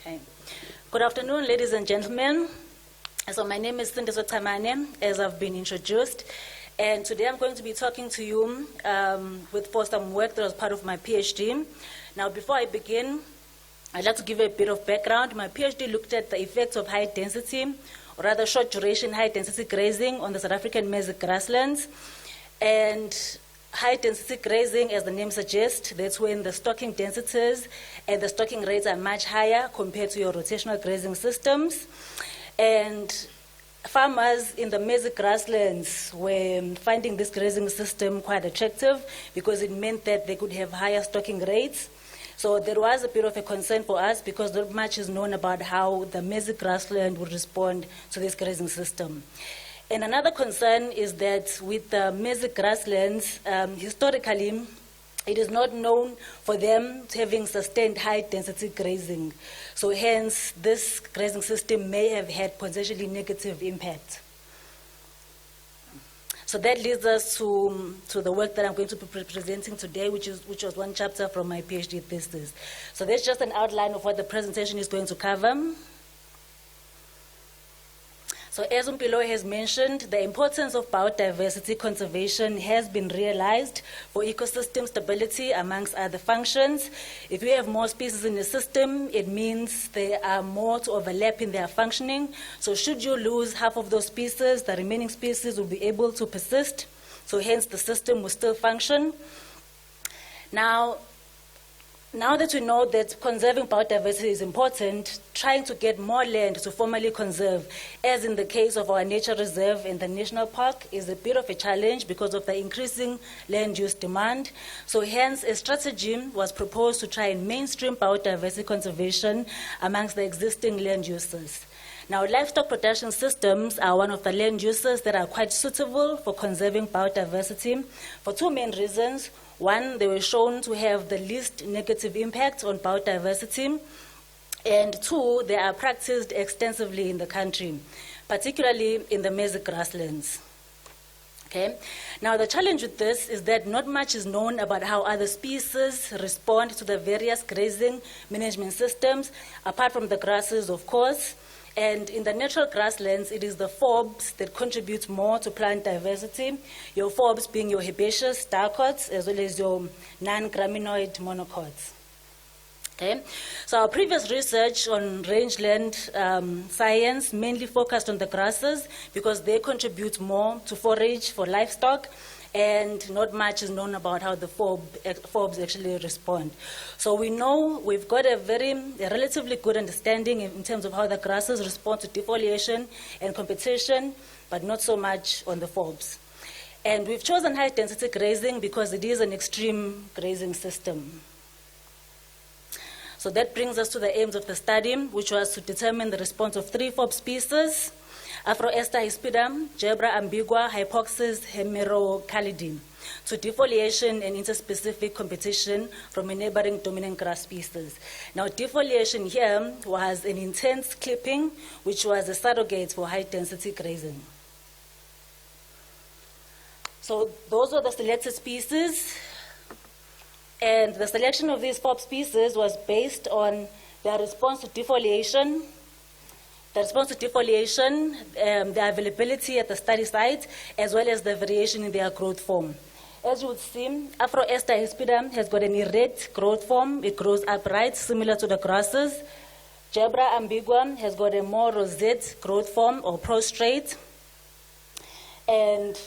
Okay. Good afternoon, ladies and gentlemen. So my name is SINDISO CHAMANE, as I've been introduced. And today I'm going to be talking to you for some work that was part of my PhD. Now, before I begin, I'd like to give a bit of background. My PhD looked at the effects of high density, or rather short duration high density grazing on the South African mesic grasslands. And high density grazing, as the name suggests, that's when the stocking densities and the stocking rates are much higher compared to your rotational grazing systems. And farmers in the mesic grasslands were finding this grazing system quite attractive because it meant that they could have higher stocking rates. So there was a bit of a concern for us because not much is known about how the mesic grassland would respond to this grazing system. And another concern is that with the mesic grasslands, historically, it is not known for them having sustained high density grazing. So hence, this grazing system may have had potentially negative impact. So that leads us to the work that I'm going to be presenting today, which was one chapter from my PhD thesis. So that's just an outline of what the presentation is going to cover. So as Mpilo has mentioned, the importance of biodiversity conservation has been realized for ecosystem stability amongst other functions. If you have more species in the system, it means there are more to overlap in their functioning. So should you lose half of those species, the remaining species will be able to persist. So hence the system will still function. Now that we know that conserving biodiversity is important, trying to get more land to formally conserve, as in the case of our nature reserve in the national park, is a bit of a challenge because of the increasing land use demand. So hence, a strategy was proposed to try and mainstream biodiversity conservation amongst the existing land uses. Now, livestock production systems are one of the land uses that are quite suitable for conserving biodiversity for two main reasons. One, they were shown to have the least negative impact on biodiversity. And two, they are practiced extensively in the country, particularly in the mesic grasslands. Okay. Now, the challenge with this is that not much is known about how other species respond to the various grazing management systems, apart from the grasses, of course. And in the natural grasslands, it is the forbs that contribute more to plant diversity, your forbs being your herbaceous dicots as well as your non-graminoid monocots. Okay. So our previous research on rangeland science mainly focused on the grasses because they contribute more to forage for livestock, and not much is known about how the forbs actually respond. So we know we've got a relatively good understanding in terms of how the grasses respond to defoliation and competition, but not so much on the forbs. And we've chosen high density grazing because it is an extreme grazing system. So that brings us to the aims of the study, which was to determine the response of 3 forb species: Afroester hispidum, Gebra ambigua, Hypoxis hemerocalidum, to defoliation and interspecific competition from a neighboring dominant grass species. Now, defoliation here was an intense clipping, which was a surrogate for high-density grazing. So those were the selected species, and the selection of these 4 species was based on their response to defoliation, the availability at the study site, as well as the variation in their growth form. As you would see, Afroester hispidum has got an erect growth form. It grows upright, similar to the grasses. Gebra ambigua has got a more rosette growth form, or prostrate. And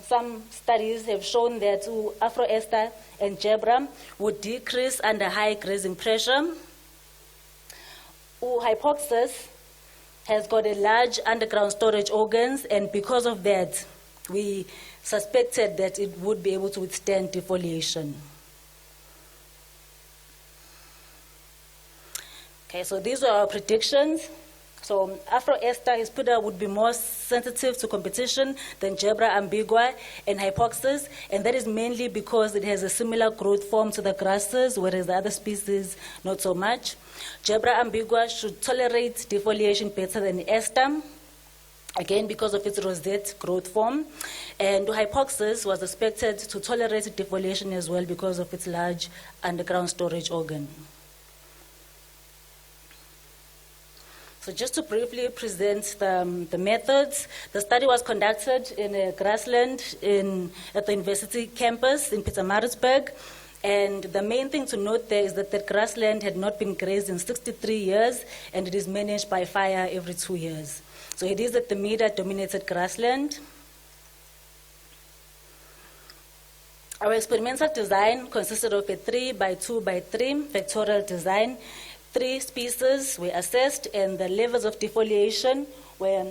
some studies have shown that Afroester and Gebra would decrease under high grazing pressure. Hypoxis has got a large underground storage organs, and because of that, we suspected that it would be able to withstand defoliation. Okay, so these were our predictions. So Afroester hispida would be more sensitive to competition than Gebra ambigua and Hypoxis, and that is mainly because it has a similar growth form to the grasses, whereas the other species not so much. Gebra ambigua should tolerate defoliation better than Ester, again because of its rosette growth form, and Hypoxis was expected to tolerate defoliation as well because of its large underground storage organ. So just to briefly present the methods, the study was conducted in a grassland at the university campus in Pietermaritzburg. And the main thing to note there is that the grassland had not been grazed in 63 years, and it is managed by fire every 2 years. So it is at the media-dominated grassland. Our experimental design consisted of a 3x2x3 vectorial design. 3 species were assessed, and the levels of defoliation were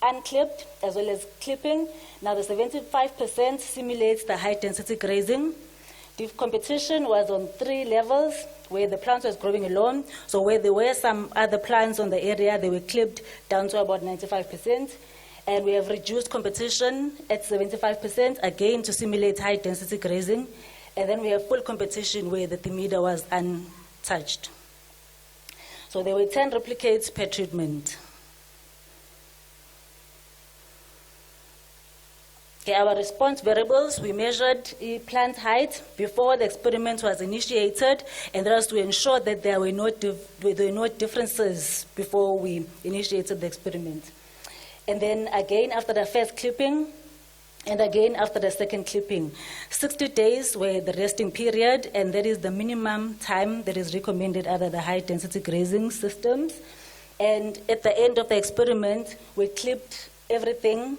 unclipped as well as clipping. Now the 75% simulates the high-density grazing. The competition was on 3 levels, where the plant was growing alone. So where there were some other plants on the area, they were clipped down to about 95%. And we have reduced competition at 75%, again to simulate high-density grazing. And then we have full competition where the Themida was untouched. So there were 10 replicates per treatment. Okay, our response variables, we measured plant height before the experiment was initiated, and that was to ensure that there were no differences before we initiated the experiment. And then again after the first clipping, and again after the second clipping. 60 days were the resting period, and that is the minimum time that is recommended under the high-density grazing systems. And at the end of the experiment, we clipped everything,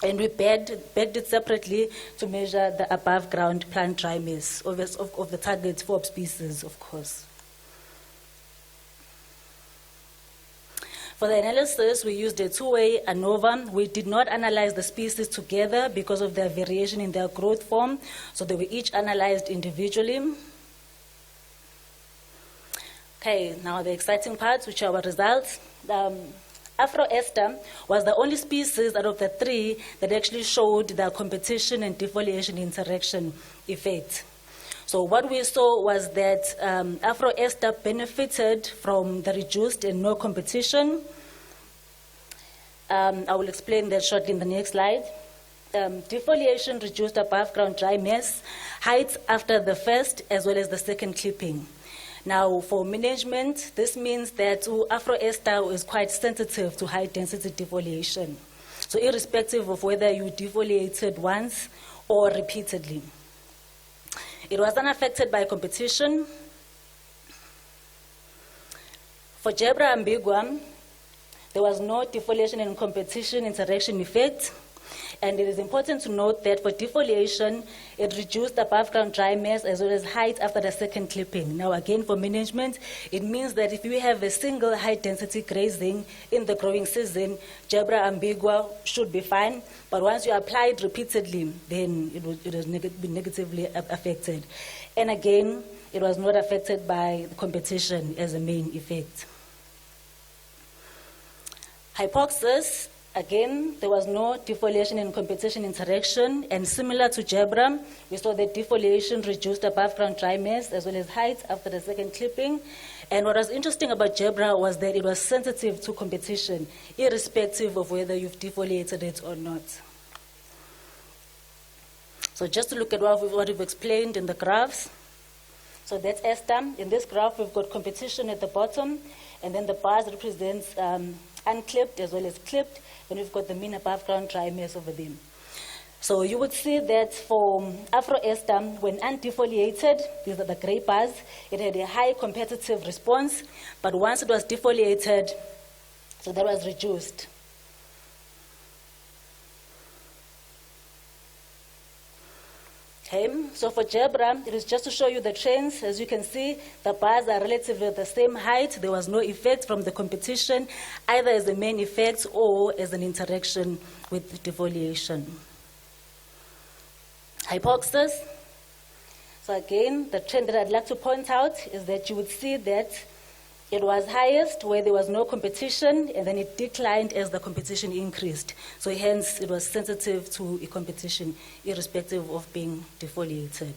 and we bagged it separately to measure the above-ground plant dry mass of the target Forbs species, of course. For the analysis, we used a 2-way ANOVA. We did not analyze the species together because of their variation in their growth form, so they were each analyzed individually. Okay, now the exciting part, which are our results. Afro-ester was the only species out of the 3 that actually showed the competition and defoliation interaction effect. So what we saw was that Afro-ester benefited from the reduced and no competition. I will explain that shortly in the next slide. Defoliation reduced above ground dry mass, height after the first as well as the second clipping. Now, for management, this means that Afro-ester is quite sensitive to high-density defoliation. So irrespective of whether you defoliated once or repeatedly. It was unaffected by competition. For Gebra ambigua, there was no defoliation and competition interaction effect. And it is important to note that for defoliation, it reduced above ground dry mass as well as height after the second clipping. Now again, for management, it means that if you have a single high density grazing in the growing season, Gebra ambigua should be fine. But once you apply it repeatedly, then it has been negatively affected. And again, it was not affected by the competition as a main effect. Hypoxis. Again, there was no defoliation and competition interaction, and similar to Gebra, we saw that defoliation reduced above ground dry mass as well as height after the second clipping. And what was interesting about Gebra was that it was sensitive to competition, irrespective of whether you've defoliated it or not. So just to look at what we've explained in the graphs. So that's ester. In this graph, we've got competition at the bottom, and then the bars represents unclipped as well as clipped. Then we've got the mean above ground dry mass over them. So you would see that for Afro-ester, when undefoliated, these are the gray bars, it had a high competitive response, but once it was defoliated, so that was reduced. Okay, so for Gebra, it is just to show you the trends. As you can see, the bars are relatively the same height. There was no effect from the competition, either as a main effect or as an interaction with defoliation. Hypoxis. So again, the trend that I'd like to point out is that you would see that it was highest where there was no competition, and then it declined as the competition increased. So hence, it was sensitive to a competition, irrespective of being defoliated.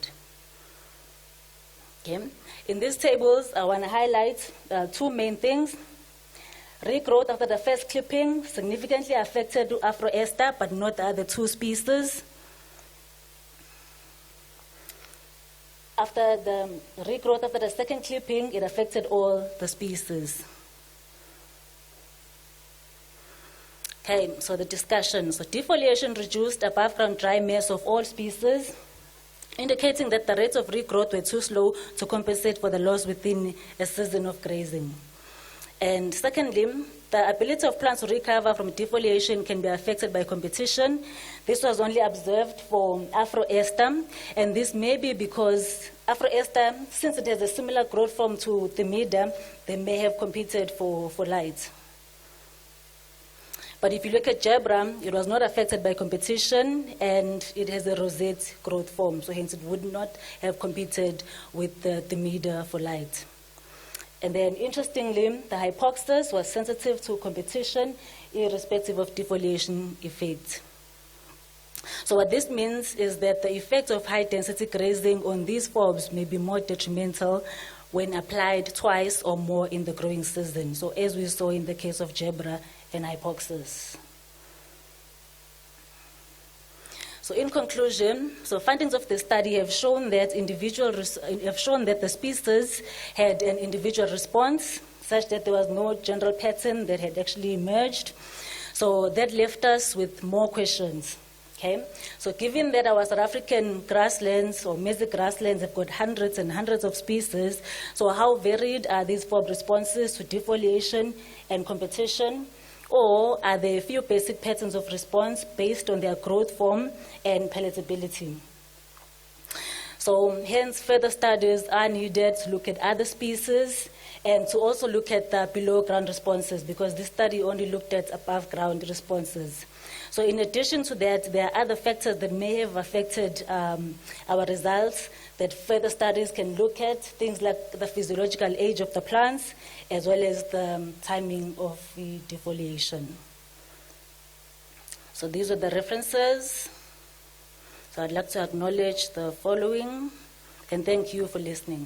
Okay. In these tables, I want to highlight 2 main things. Regrowth after the first clipping significantly affected Afro-ester, but not the other 2 species. After the regrowth after the second clipping, it affected all the species. Okay, so the discussion. So defoliation reduced above ground dry mass of all species, indicating that the rates of regrowth were too slow to compensate for the loss within a season of grazing. And secondly, the ability of plants to recover from defoliation can be affected by competition. This was only observed for Afro-Ester, and this may be because Afro-Ester, since it has a similar growth form to Themida, they may have competed for light. But if you look at Jebra, it was not affected by competition, and it has a rosette growth form, so hence it would not have competed with the Themida for light. And then, interestingly, the hypoxis was sensitive to competition, irrespective of defoliation effect. So what this means is that the effect of high-density grazing on these forbs may be more detrimental when applied twice or more in the growing season, so as we saw in the case of Jebra and hypoxis. So in conclusion, so findings of the study have shown that the species had an individual response, such that there was no general pattern that had actually emerged. So that left us with more questions. Okay, so given that our South African grasslands or mesic grasslands have got hundreds and hundreds of species, so how varied are these forb responses to defoliation and competition? Or are there a few basic patterns of response based on their growth form and palatability? So hence further studies are needed to look at other species and to also look at the below ground responses, because this study only looked at above ground responses. So in addition to that, there are other factors that may have affected our results that further studies can look at, things like the physiological age of the plants, as well as the timing of the defoliation. So these are the references. So I'd like to acknowledge the following, and thank you for listening.